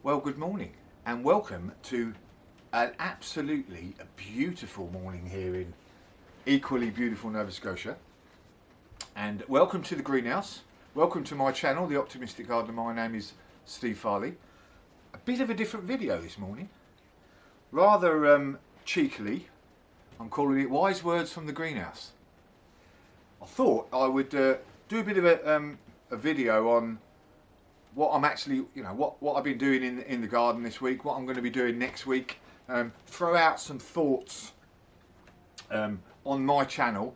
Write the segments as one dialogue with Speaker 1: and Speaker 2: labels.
Speaker 1: Well, good morning and welcome to an absolutely beautiful morning here in equally beautiful Nova Scotia. And welcome to the greenhouse. Welcome to my channel, The Optimistic Gardener. My name is Steve Farley. A bit of a different video this morning. Rather cheekily, I'm calling it Wise Words from the Greenhouse. I thought I would do a bit of a video on what I'm actually, what I've been doing in the garden this week, what I'm going to be doing next week. Throw out some thoughts on my channel.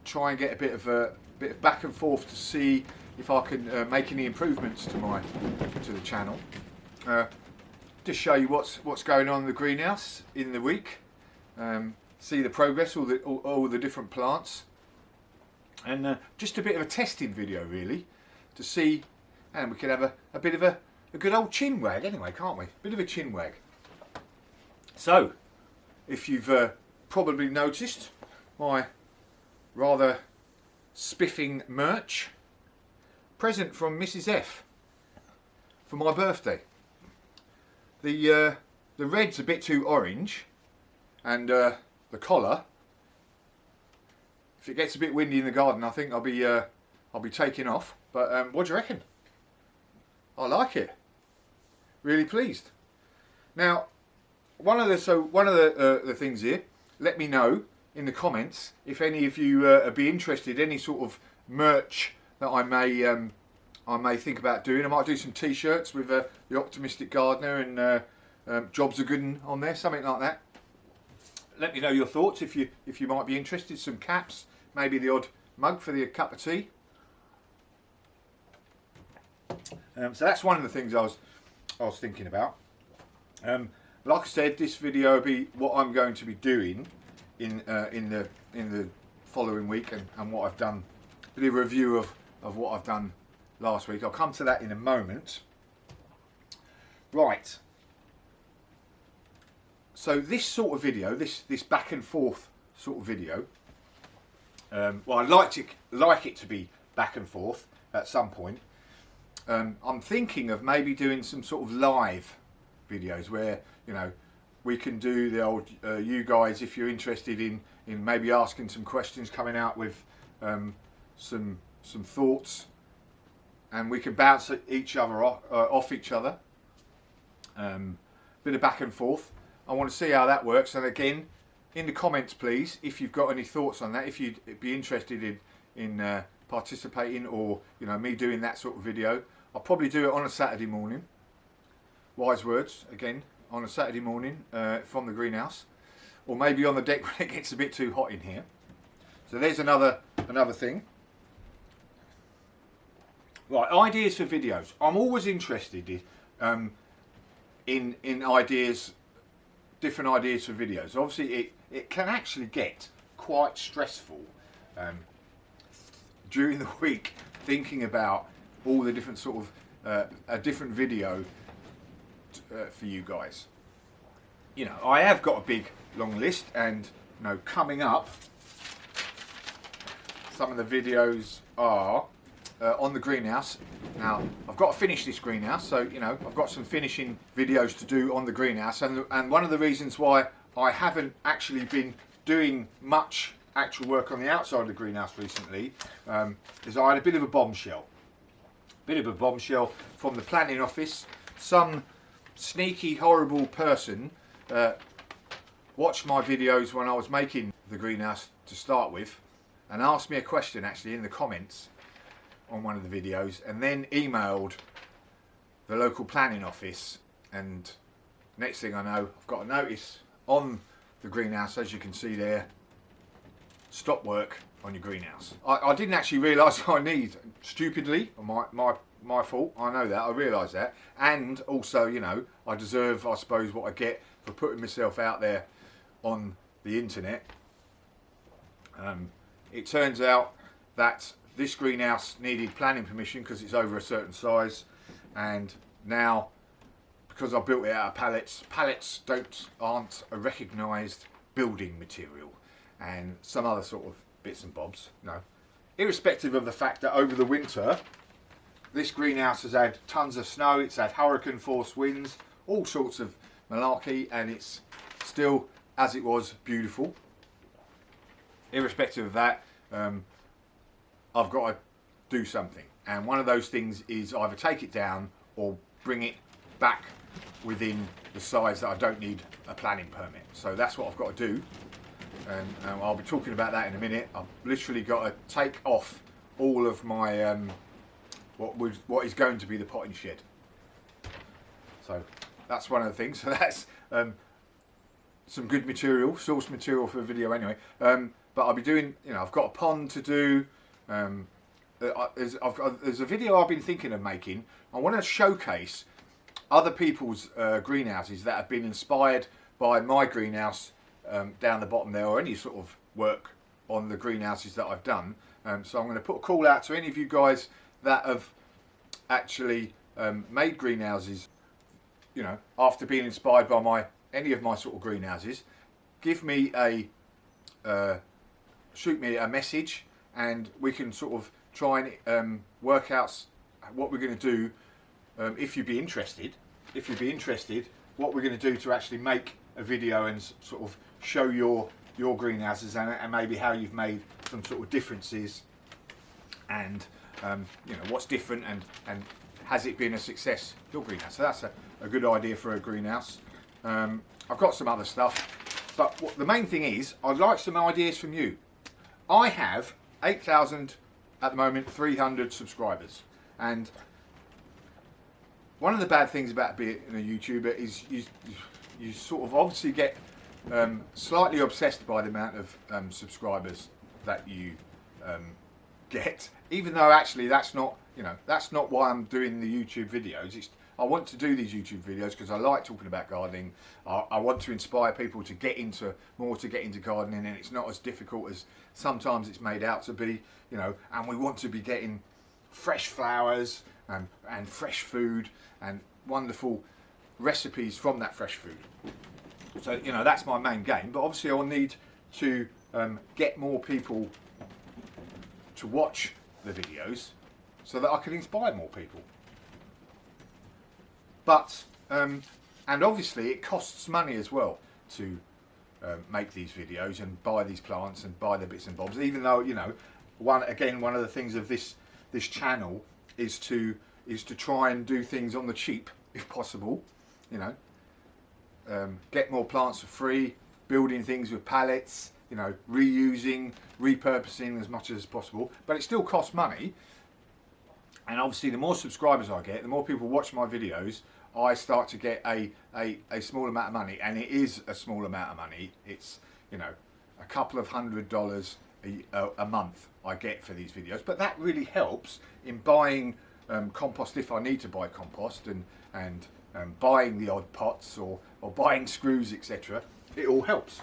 Speaker 1: Try and get a bit of back and forth to see if I can make any improvements to the channel. Just show you what's going on in the greenhouse in the week. See the progress, all the different plants, and just a bit of a testing video really to see. And we could have a bit of a good old chin wag anyway, can't we? Bit of a chin wag. So, if you've probably noticed my rather spiffing merch, present from Mrs. F for my birthday. The red's a bit too orange, and the collar, if it gets a bit windy in the garden, I think I'll be taking off. But what do you reckon? I like it. Really pleased. Now, one of the things here, let me know in the comments if any of you would be interested. Any sort of merch that I may think about doing. I might do some T-shirts with the Optimistic Gardener and jobs are good on there, something like that. Let me know your thoughts if you might be interested. Some caps, maybe the odd mug for the cup of tea. So that's one of the things I was thinking about. Like I said, this video will be what I'm going to be doing in the following week and what I've done. A bit of a review of what I've done last week. I'll come to that in a moment. Right. So this sort of video, this back and forth sort of video. Well, I'd like it to be back and forth at some point. I'm thinking of maybe doing some sort of live videos where we can do the old you guys, if you're interested in maybe asking some questions, coming out with some thoughts, and we can bounce each other off each other. Bit of back and forth. I want to see how that works. And again, in the comments please, if you've got any thoughts on that, if you'd be interested in participating, or me doing that sort of video. I'll probably do it on a Saturday morning. Wise words again on a Saturday morning from the greenhouse, or maybe on the deck when it gets a bit too hot in here. So there's another thing. Right, ideas for videos. I'm always interested in ideas, different ideas for videos. Obviously it can actually get quite stressful during the week, thinking about all the different sort of a different video for you guys. I have got a big long list, and coming up, some of the videos are on the greenhouse. Now I've got to finish this greenhouse, so I've got some finishing videos to do on the greenhouse, and one of the reasons why I haven't actually been doing much actual work on the outside of the greenhouse recently is I had a bit of a bombshell. From the planning office. Some sneaky, horrible person watched my videos when I was making the greenhouse to start with, and asked me a question actually in the comments on one of the videos, and then emailed the local planning office, and next thing I know, I've got a notice on the greenhouse, as you can see there. Stop work on your greenhouse. I didn't actually realise I need, stupidly, my fault, I know that, I realise that, and also I deserve, I suppose, what I get for putting myself out there on the internet. It turns out that this greenhouse needed planning permission because it's over a certain size, and now, because I built it out of pallets aren't a recognised building material, and some other sort of bits and bobs. Irrespective of the fact that over the winter this greenhouse has had tons of snow, it's had hurricane force winds, all sorts of malarkey, and it's still, as it was, beautiful. Irrespective of that, I've got to do something, and one of those things is either take it down or bring it back within the size that I don't need a planning permit. So that's what I've got to do, and I'll be talking about that in a minute. I've literally got to take off all of my what is going to be the potting shed. So that's one of the things. So that's some good material, source material for a video anyway. But I'll be doing, I've got a pond to do. There's a video I've been thinking of making. I want to showcase other people's greenhouses that have been inspired by my greenhouse down the bottom there, or any sort of work on the greenhouses that I've done. So I'm going to put a call out to any of you guys that have actually made greenhouses, after being inspired by any of my sort of greenhouses. Give me shoot me a message, and we can sort of try and work out what we're going to do. If you'd be interested, what we're going to do to actually make a video and sort of show your greenhouses, and maybe how you've made some sort of differences, and what's different, and has it been a success, your greenhouse. So that's a good idea for a greenhouse. I've got some other stuff, but the main thing is I'd like some ideas from you. I have 8,000 at the moment, 300 subscribers, and one of the bad things about being a YouTuber is you sort of obviously get slightly obsessed by the amount of subscribers that you get, even though actually that's not why I'm doing the YouTube videos. I want to do these YouTube videos because I like talking about gardening. I want to inspire people to get into gardening, and it's not as difficult as sometimes it's made out to be, and we want to be getting fresh flowers and fresh food and wonderful recipes from that fresh food. So that's my main game, but obviously I'll need to get more people to watch the videos so that I can inspire more people. But and obviously it costs money as well to make these videos and buy these plants and buy the bits and bobs, even though one of the things of this channel is to try and do things on the cheap if possible. Get more plants for free, building things with pallets, reusing, repurposing as much as possible, but it still costs money. And obviously the more subscribers I get, the more people watch my videos, I start to get a small amount of money, and it is a small amount of money. It's a couple of $100 a month I get for these videos, but that really helps in buying compost if I need to buy compost, and buying the odd pots or buying screws, etc. It all helps.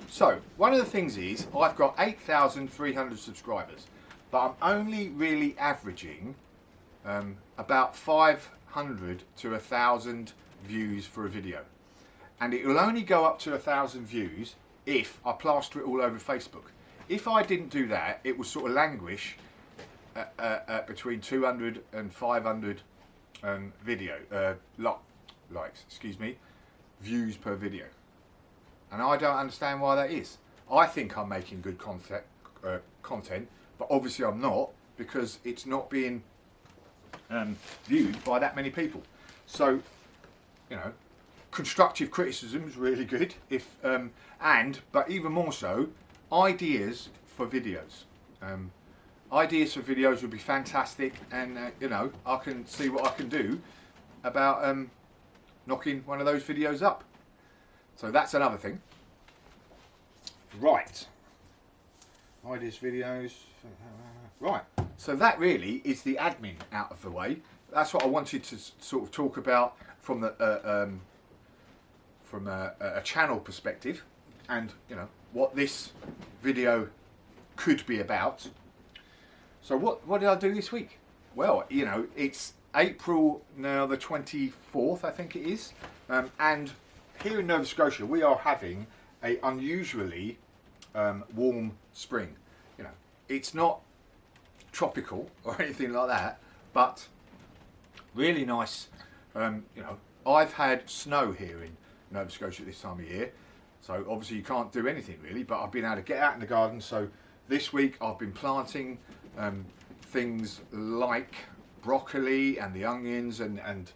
Speaker 1: So one of the things is I've got 8,300 subscribers, but I'm only really averaging about 500 to 1,000 views for a video, and it will only go up to 1,000 views if I plaster it all over Facebook. If I didn't do that, it would sort of languish at between 200 and 500 views per video, and I don't understand why that is. I think I'm making good content, but obviously I'm not, because it's not being viewed by that many people. So constructive criticism is really good, but even more so, ideas for videos. Ideas for videos would be fantastic, and I can see what I can do about knocking one of those videos up. So that's another thing. Right. Ideas, videos. Right. So that really is the admin out of the way. That's what I wanted to sort of talk about from a channel perspective, and what this video could be about. So what did I do this week? Well, it's April now, the 24th, I think it is, and here in Nova Scotia we are having a unusually warm spring. It's not tropical or anything like that, but really nice. I've had snow here in Nova Scotia this time of year, so obviously you can't do anything really, but I've been able to get out in the garden. So this week I've been planting things like broccoli and the onions, and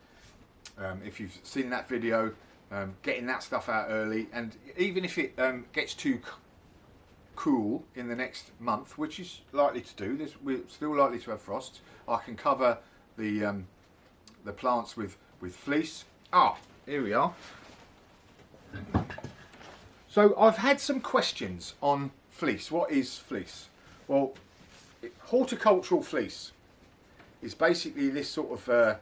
Speaker 1: if you've seen that video, getting that stuff out early. And even if it gets too cool in the next month, which is likely to do, we're still likely to have frosts, I can cover the plants with fleece. Here we are. So I've had some questions on fleece. What is fleece? Well, horticultural fleece is basically this sort of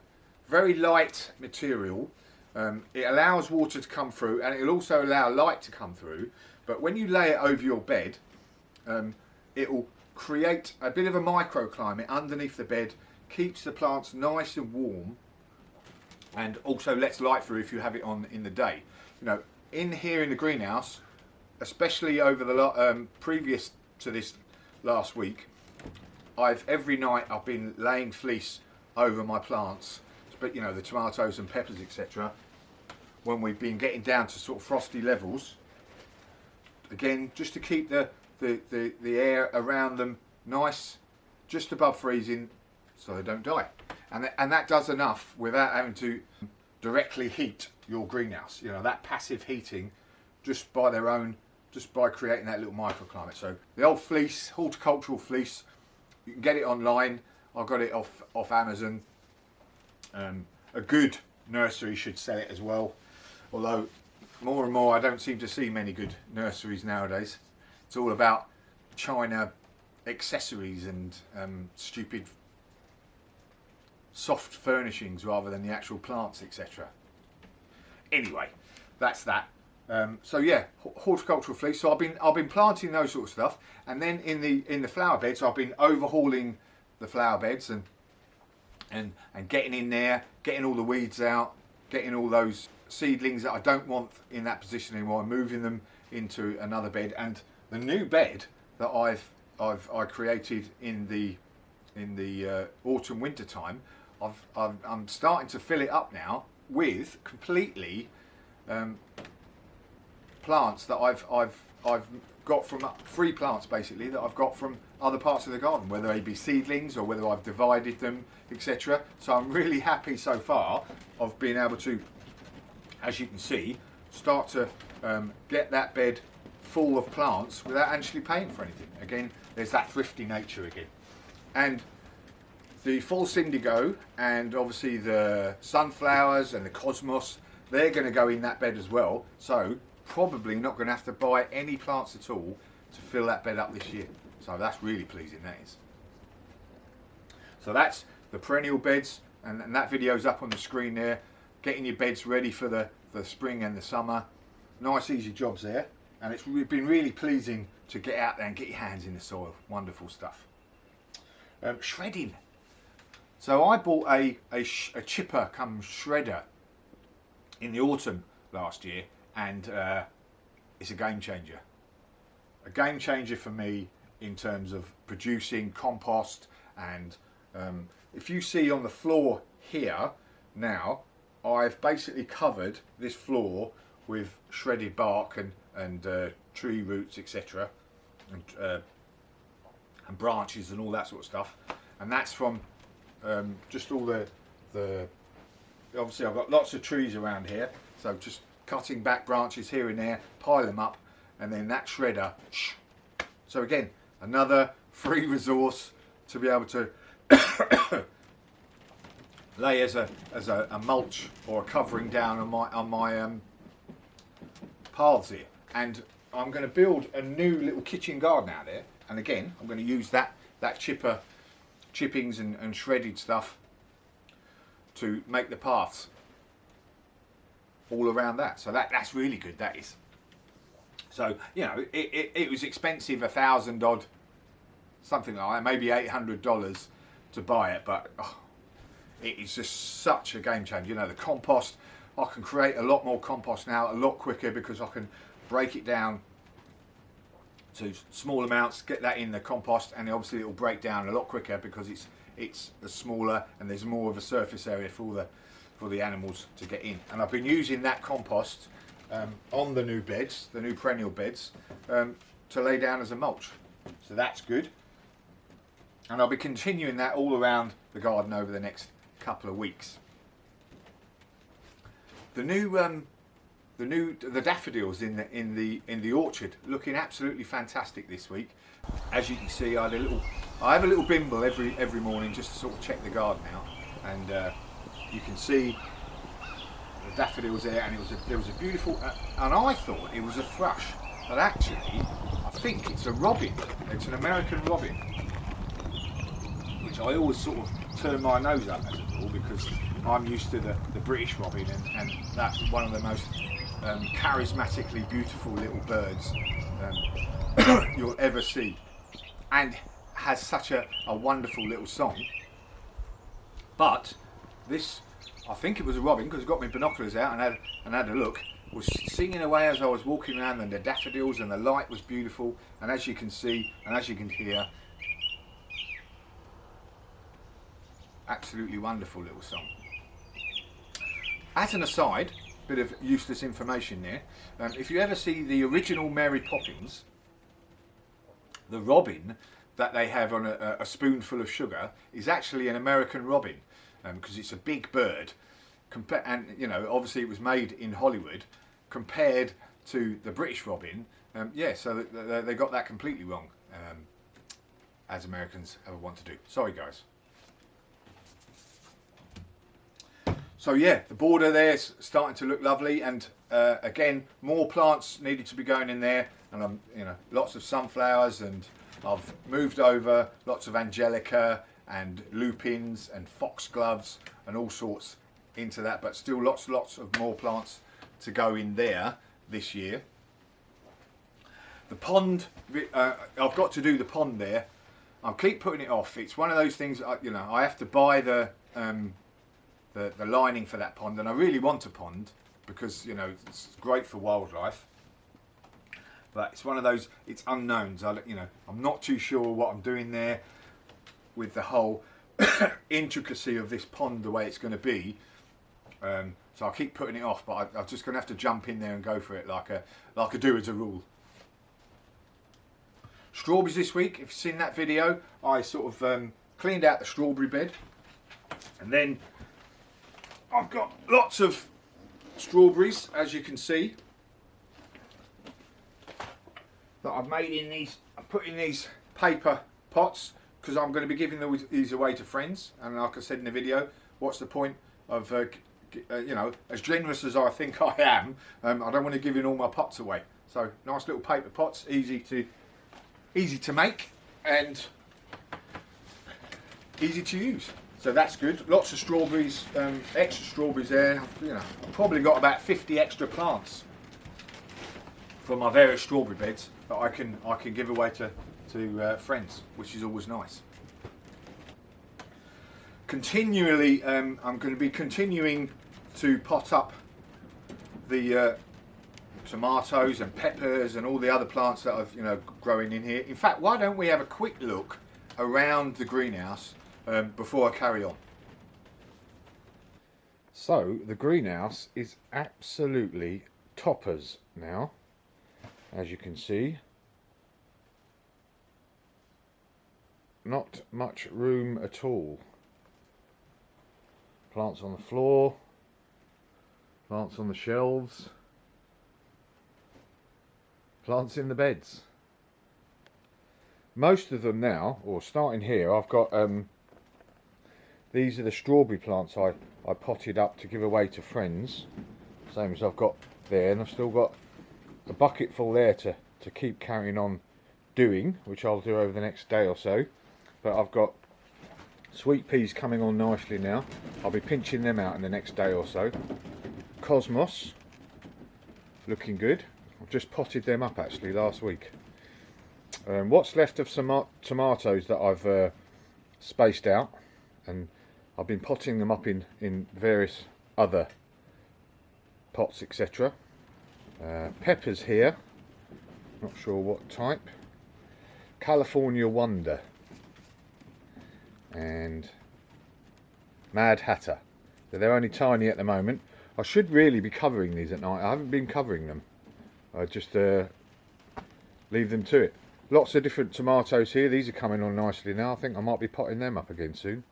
Speaker 1: very light material. It allows water to come through, and it'll also allow light to come through. But when you lay it over your bed, it will create a bit of a microclimate underneath the bed, keeps the plants nice and warm, and also lets light through if you have it on in the day. You know, in here in the greenhouse, especially over the previous to this last week, every night I've been laying fleece over my plants, but you know, the tomatoes and peppers, etc. When we've been getting down to sort of frosty levels, again, just to keep the air around them nice, just above freezing, so they don't die. And that does enough without having to directly heat your greenhouse. You know, that passive heating, just by their own, just by creating that little microclimate. So the old fleece, horticultural fleece, you can get it online. I got it off Amazon. A good nursery should sell it as well, although more and more I don't seem to see many good nurseries nowadays. It's all about China accessories and stupid soft furnishings rather than the actual plants, etc. Anyway, that's that. So yeah, horticultural fleece. So I've been planting those sort of stuff, and then in the flower beds I've been overhauling the flower beds and getting in there, getting all the weeds out, getting all those seedlings that I don't want in that position anymore, and moving them into another bed. And the new bed that I created in the autumn winter time, I'm starting to fill it up now with completely plants that I've got from free plants, basically, that I've got from other parts of the garden, whether they be seedlings or whether I've divided them, etc. So I'm really happy so far of being able to, as you can see, start to get that bed full of plants without actually paying for anything. Again, there's that thrifty nature again. And the false indigo and obviously the sunflowers and the cosmos, they're going to go in that bed as well. So probably not going to have to buy any plants at all to fill that bed up this year. So that's really pleasing, that is. So that's the perennial beds, and that video's up on the screen there. Getting your beds ready for the spring and the summer. Nice easy jobs there, and it's been really pleasing to get out there and get your hands in the soil. Wonderful stuff. Shredding. So I bought a chipper come shredder in the autumn last year, and it's a game changer. A game changer for me in terms of producing compost. And if you see on the floor here now, I've basically covered this floor with shredded bark and tree roots, etc., and branches and all that sort of stuff. And that's from just all the obviously I've got lots of trees around here, so just cutting back branches here and there, pile them up, and then that shredder. So again, another free resource to be able to lay as a mulch or a covering down on my paths here. And I'm going to build a new little kitchen garden out there, and again I'm going to use that chippings and shredded stuff to make the paths all around that. So that's really good, that is. So you know, it was expensive, $1,000 odd, something like that, maybe $800 to buy it, but it is just such a game changer. You know, the compost, I can create a lot more compost now, a lot quicker, because I can break it down to small amounts, get that in the compost, and obviously it will break down a lot quicker because it's smaller and there's more of a surface area for for the animals to get in. And I've been using that compost on the new beds, the new perennial beds, to lay down as a mulch. So that's good. And I'll be continuing that all around the garden over the next couple of weeks. The daffodils in the orchard looking absolutely fantastic this week. As you can see, I have a little bimble every morning just to sort of check the garden out, and you can see the daffodils there, and there was a beautiful, and I thought it was a thrush, but actually I think it's a robin. It's an American robin, which I always sort of turn my nose up at it all, because I'm used to the British robin, and that's one of the most charismatically beautiful little birds you'll ever see, and has such a wonderful little song. But this, I think it was a robin, because I got my binoculars out and had a look, was singing away as I was walking around, and the daffodils, and the light was beautiful, and as you can see and as you can hear, absolutely wonderful little song. As an aside, bit of useless information there, if you ever see the original Mary Poppins, the robin that they have on a spoonful of sugar is actually an American robin, because it's a big bird, and you know, obviously it was made in Hollywood compared to the British robin. Yeah, so they got that completely wrong, as Americans ever want to do. Sorry guys. So yeah, the border there is starting to look lovely, and again, more plants needed to be going in there, and you know, lots of sunflowers, and I've moved over lots of angelica and lupins and foxgloves and all sorts into that, but still lots of more plants to go in there this year. The pond, I've got to do the pond there. I'll keep putting it off. It's one of those things, you know, I have to buy the lining for that pond, and I really want a pond because, you know, it's great for wildlife. But it's one of those, it's unknowns. You know, I'm not too sure what I'm doing there with the whole intricacy of this pond, the way it's going to be. So I'll keep putting it off, but I'm just going to have to jump in there and go for it like I do as a rule. Strawberries this week. If you've seen that video, I sort of cleaned out the strawberry bed, and then I've got lots of strawberries, as you can see, that I've made in these. I put in these paper pots because I'm going to be giving these away to friends. And like I said in the video, what's the point of you know, as generous as I think I am, I don't want to give in all my pots away. So nice little paper pots, easy to make and easy to use. So that's good. Lots of strawberries, extra strawberries there. You know, I've probably got about 50 extra plants for my various strawberry beds that I can give away to friends, which is always nice. Continually, I'm going to be continuing to pot up the tomatoes and peppers and all the other plants that I've, you know, growing in here. In fact, why don't we have a quick look around the greenhouse before I carry on? So the greenhouse is absolutely toppers now, as you can see. Not much room at all. Plants on the floor, plants on the shelves, plants in the beds. Most of them now, or starting here, I've got these are the strawberry plants I potted up to give away to friends, same as I've got there, and I've still got a bucket full there to keep carrying on doing, which I'll do over the next day or so. But I've got sweet peas coming on nicely now. I'll be pinching them out in the next day or so. Cosmos, looking good. I've just potted them up actually last week. What's left of some tomatoes that I've spaced out, and I've been potting them up in various other pots, etc. Peppers here, not sure what type. California Wonder and Mad Hatter. They're only tiny at the moment. I should really be covering these at night. I haven't been covering them. I just leave them to it. Lots of different tomatoes here. These are coming on nicely now. I think I might be potting them up again soon.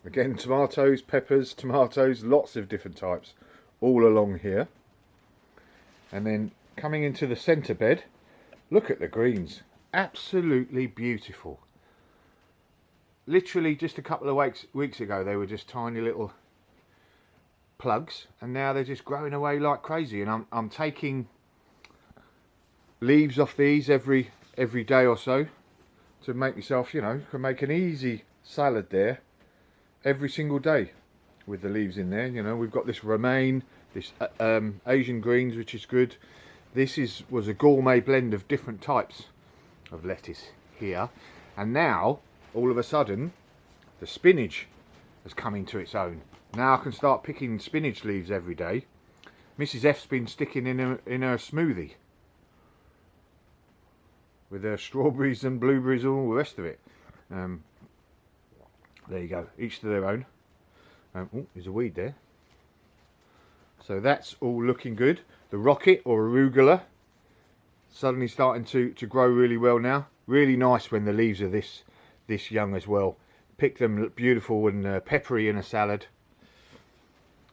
Speaker 1: Again, tomatoes, peppers, tomatoes, lots of different types all along here. And then coming into the centre bed, look at the greens. Absolutely beautiful. Literally just a couple of weeks ago they were just tiny little plugs, and now they're just growing away like crazy. And I'm taking leaves off these every day or so to make myself, you know, can make an easy salad there every single day with the leaves in there. You know, we've got this romaine, this Asian greens, which is good. This was a gourmet blend of different types of lettuce here, and now all of a sudden the spinach has come into its own. Now I can start picking spinach leaves every day. Mrs. F's been sticking in her smoothie with her strawberries and blueberries and all the rest of it. There you go, each to their own. Oh, there's a weed there. So that's all looking good. The rocket or arugula suddenly starting to grow really well now. Really nice when the leaves are this young as well. Pick them, look beautiful and peppery in a salad.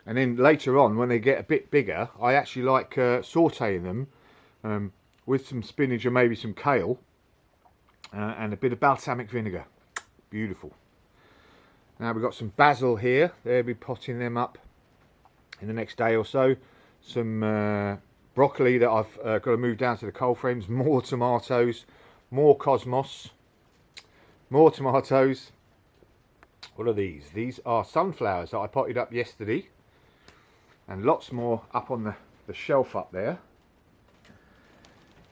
Speaker 1: And then later on, when they get a bit bigger, I actually like sautéing them with some spinach and maybe some kale and a bit of balsamic vinegar. Beautiful. Now we've got some basil here. They'll be potting them up in the next day or so. Some broccoli that I've got to move down to the cold frames. More tomatoes, more cosmos, more tomatoes. What are these? These are sunflowers that I potted up yesterday, and lots more up on the shelf up there.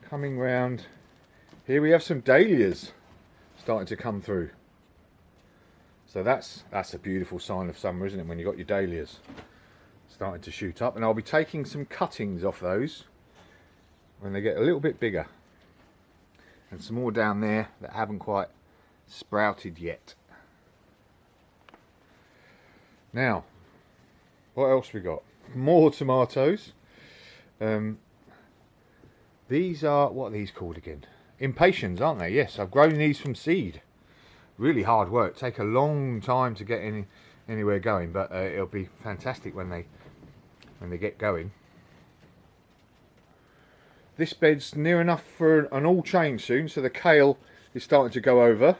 Speaker 1: Coming round here, we have some dahlias starting to come through. So that's a beautiful sign of summer, isn't it, when you've got your dahlias starting to shoot up. And I'll be taking some cuttings off those when they get a little bit bigger, and some more down there that haven't quite sprouted yet. Now, what else we got? More tomatoes. These are, what are these called again? Impatiens, aren't they? Yes, I've grown these from seed. Really hard work. Take a long time to get anywhere going, but it'll be fantastic when they get going. This bed's near enough for an all change soon, so the kale is starting to go over.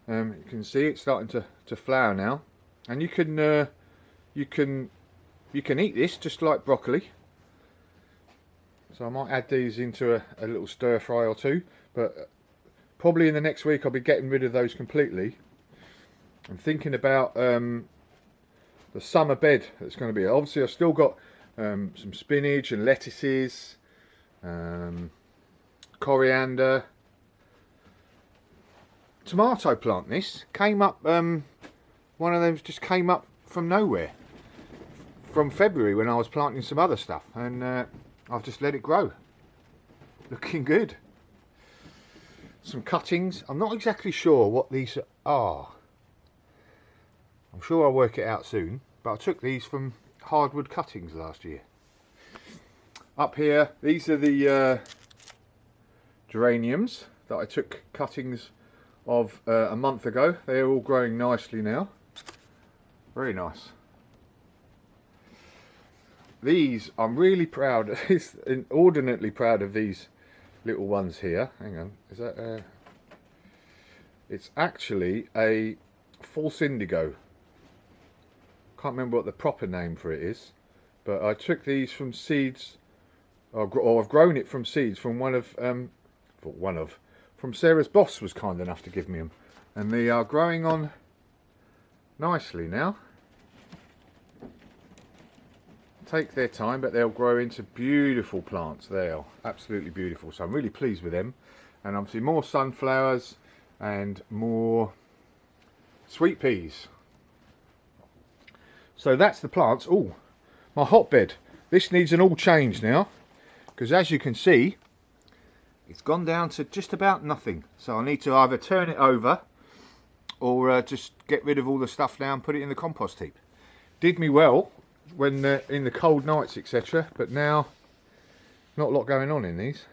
Speaker 1: You can see it's starting to flower now, and you can eat this just like broccoli. So I might add these into a little stir fry or two, but probably in the next week I'll be getting rid of those completely. I'm thinking about the summer bed that's going to be. Obviously I've still got some spinach and lettuces, coriander, tomato plant. This came up, one of them just came up from nowhere from February when I was planting some other stuff, and I've just let it grow. Looking good. Some cuttings. I'm not exactly sure what these are. I'm sure I'll work it out soon, but I took these from hardwood cuttings last year. Up here, these are the geraniums that I took cuttings of a month ago. They're all growing nicely now. Very nice. These, I'm really proud, inordinately proud of these little ones here. Hang on, is that it's actually a false indigo. Can't remember what the proper name for it is, but I took these from seeds, or I've grown it from seeds from from Sarah's boss was kind enough to give me them, and they are growing on nicely now. Take their time, but they'll grow into beautiful plants. They are absolutely beautiful, so I'm really pleased with them. And obviously more sunflowers and more sweet peas. So that's the plants. Oh, my hotbed. This needs an all change now, because as you can see, it's gone down to just about nothing. So I need to either turn it over or just get rid of all the stuff now and put it in the compost heap. did me well when in the cold nights, etc. But now, not a lot going on in these.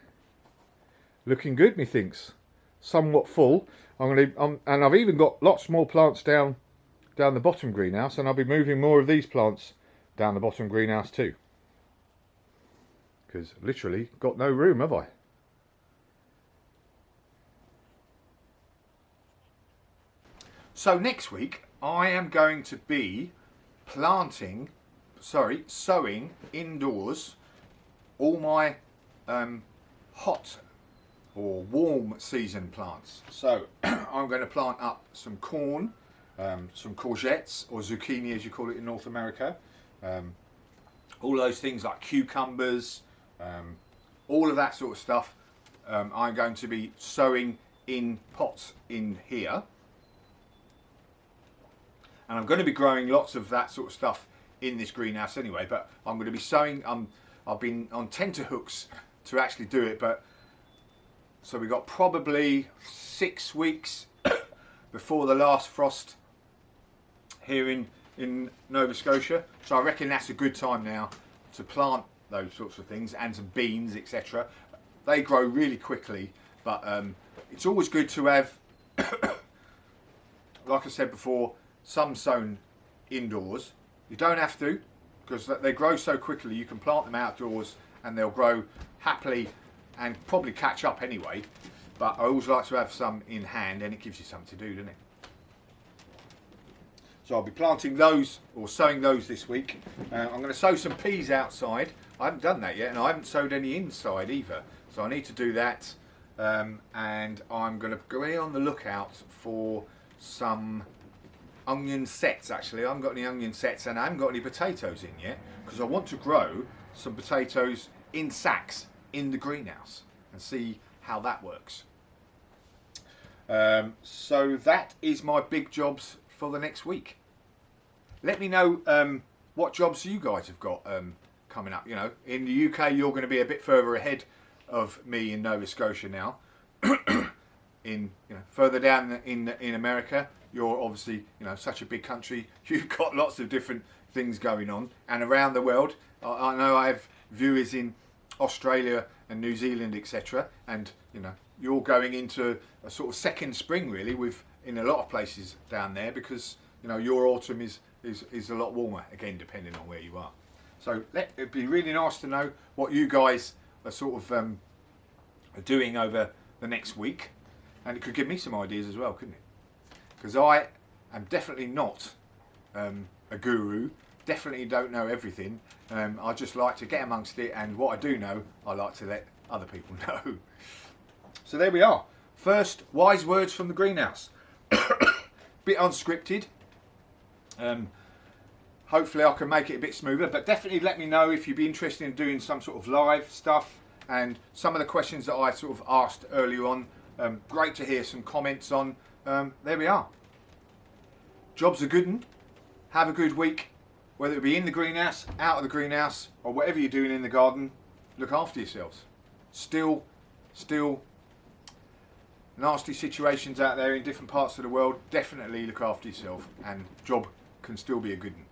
Speaker 1: Looking good, methinks. Somewhat full. And I've even got lots more plants down the bottom greenhouse, and I'll be moving more of these plants down the bottom greenhouse too. Because literally got no room, have I? So next week I am going to be sowing indoors all my hot or warm season plants. So I'm going to plant up some corn, some courgettes or zucchini as you call it in North America, all those things like cucumbers, all of that sort of stuff. I'm going to be sowing in pots in here, and I'm going to be growing lots of that sort of stuff in this greenhouse anyway, but I'm going to be sowing. I've been on tenterhooks to actually do it, but so we got probably 6 weeks before the last frost here in Nova Scotia, so I reckon that's a good time now to plant those sorts of things, and some beans, etc. They grow really quickly, but it's always good to have, like I said before, some sown indoors. You don't have to, because they grow so quickly. You can plant them outdoors and they'll grow happily and probably catch up anyway, but I always like to have some in hand, and it gives you something to do, doesn't it? So I'll be planting those or sowing those this week. I'm going to sow some peas outside. I haven't done that yet, and I haven't sowed any inside either, so I need to do that. And I'm going to go on the lookout for some onion sets. Actually, I haven't got any onion sets, and I haven't got any potatoes in yet, because I want to grow some potatoes in sacks in the greenhouse and see how that works. So that is my big jobs for the next week. Let me know what jobs you guys have got coming up. You know, in the UK you're going to be a bit further ahead of me in Nova Scotia now. Further down in America, you're obviously, such a big country. You've got lots of different things going on, and around the world. I know I have viewers in Australia and New Zealand, etc. And you're going into a sort of second spring really, in a lot of places down there, because your autumn is a lot warmer again, depending on where you are. So it'd be really nice to know what you guys are sort of are doing over the next week, and it could give me some ideas as well, couldn't it? Because I am definitely not a guru. Definitely don't know everything. I just like to get amongst it, and what I do know, I like to let other people know. So there we are. First wise words from the greenhouse. Bit unscripted. Hopefully I can make it a bit smoother, but definitely let me know if you'd be interested in doing some sort of live stuff, and some of the questions that I sort of asked earlier on. Great to hear some comments on. There we are. Job's a good one. Have a good week. Whether it be in the greenhouse, out of the greenhouse, or whatever you're doing in the garden, look after yourselves. Still nasty situations out there in different parts of the world. Definitely look after yourself, and job can still be a good one.